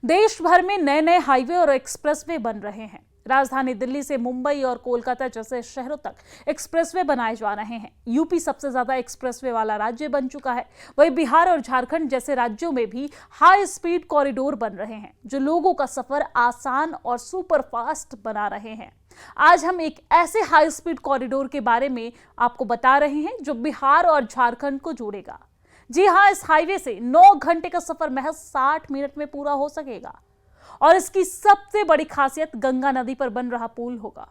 देश भर में नए नए हाईवे और एक्सप्रेसवे बन रहे हैं। राजधानी दिल्ली से मुंबई और कोलकाता जैसे शहरों तक एक्सप्रेसवे बनाए जा रहे हैं। यूपी सबसे ज्यादा एक्सप्रेसवे वाला राज्य बन चुका है। वहीं बिहार और झारखंड जैसे राज्यों में भी हाई स्पीड कॉरिडोर बन रहे हैं, जो लोगों का सफर आसान और सुपर फास्ट बना रहे हैं। आज हम एक ऐसे हाई स्पीड कॉरिडोर के बारे में आपको बता रहे हैं जो बिहार और झारखंड को जोड़ेगा। जी हां, इस हाईवे से 9 घंटे का सफर महज 60 मिनट में पूरा हो सकेगा और इसकी सबसे बड़ी खासियत गंगा नदी पर बन रहा पुल होगा।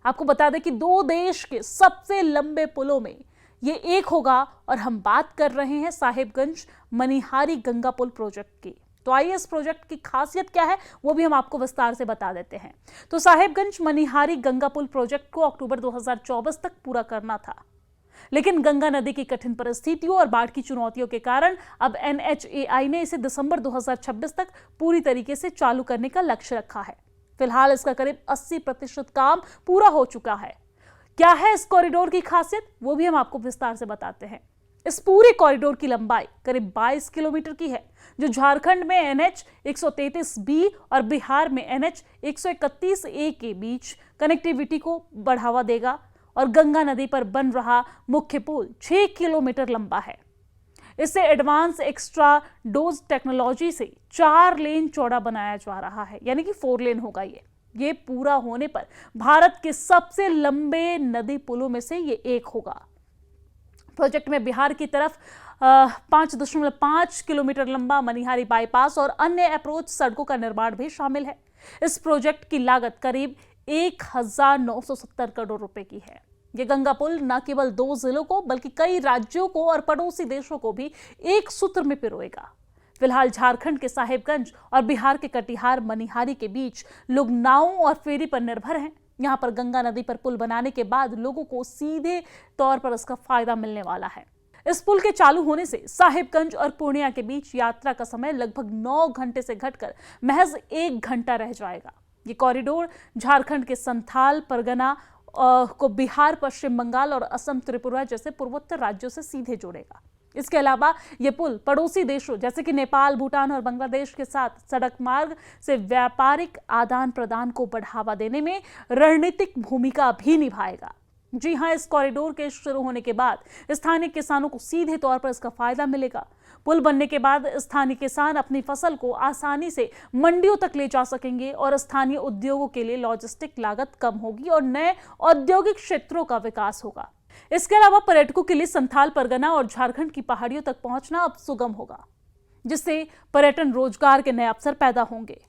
आपको बता दें कि दो देश के सबसे लंबे पुलों में ये एक होगा और हम बात कर रहे हैं साहिबगंज मनिहारी गंगा पुल प्रोजेक्ट की। तो आइए इस प्रोजेक्ट की खासियत क्या है वो भी हम आपको विस्तार से बता देते हैं। तो साहिबगंज मनिहारी गंगा पुल प्रोजेक्ट को अक्टूबर 2024 तक पूरा करना था, लेकिन गंगा नदी की कठिन परिस्थितियों और बाढ़ की चुनौतियों के कारण अब NHAI ने इसे दिसंबर 2026 तक पूरी तरीके से चालू करने का लक्ष्य रखा है। फिलहाल इसका करीब 80% काम पूरा हो चुका है। क्या है इस कॉरिडोर की खासियत वो भी हम आपको विस्तार से बताते हैं। इस पूरे कॉरिडोर की लंबाई करीब 22 किलोमीटर की है, जो झारखंड में NH 133B और बिहार में NH 131A के बीच कनेक्टिविटी को बढ़ावा देगा। और गंगा नदी पर बन रहा मुख्य पुल 6 किलोमीटर लंबा है। इसे एडवांस एक्स्ट्रा डोज टेक्नोलॉजी से 4 लेन चौड़ा बनाया जा रहा है, यानी कि 4 लेन होगा। ये पूरा होने पर भारत के सबसे लंबे नदी पुलों में से ये एक होगा। प्रोजेक्ट में बिहार की तरफ 5.5 किलोमीटर लंबा मनिहारी बाईपास और अन्य अप्रोच सड़कों का निर्माण भी शामिल है। इस प्रोजेक्ट की लागत करीब 1970 करोड़ रुपए की है। यह गंगा पुल न केवल 2 जिलों को बल्कि कई राज्यों को और पड़ोसी देशों को भी एक सूत्र में पिरोएगा। फिलहाल झारखंड के साहिबगंज और बिहार के कटिहार मनिहारी के बीच लोग नावों और फेरी पर निर्भर हैं। यहां पर गंगा नदी पर पुल बनाने के बाद लोगों को सीधे तौर पर इसका फायदा मिलने वाला है। इस पुल के चालू होने से साहिबगंज और पूर्णिया के बीच यात्रा का समय लगभग 9 घंटे से घटकर महज 1 घंटा रह जाएगा। ये कॉरिडोर झारखंड के संथाल परगना को बिहार, पश्चिम बंगाल और असम, त्रिपुरा जैसे पूर्वोत्तर राज्यों से सीधे जोड़ेगा। इसके अलावा यह पुल पड़ोसी देशों जैसे कि नेपाल, भूटान और बांग्लादेश के साथ सड़क मार्ग से व्यापारिक आदान प्रदान को बढ़ावा देने में रणनीतिक भूमिका भी निभाएगा। जी हां, इस कॉरिडोर के शुरू होने के बाद स्थानीय किसानों को सीधे तौर पर इसका फायदा मिलेगा। पुल बनने के बाद स्थानीय किसान अपनी फसल को आसानी से मंडियों तक ले जा सकेंगे और स्थानीय उद्योगों के लिए लॉजिस्टिक लागत कम होगी और नए औद्योगिक क्षेत्रों का विकास होगा। इसके अलावा पर्यटकों के लिए संथाल परगना और झारखंड की पहाड़ियों तक पहुंचना अब सुगम होगा, जिससे पर्यटन रोजगार के नए अवसर पैदा होंगे।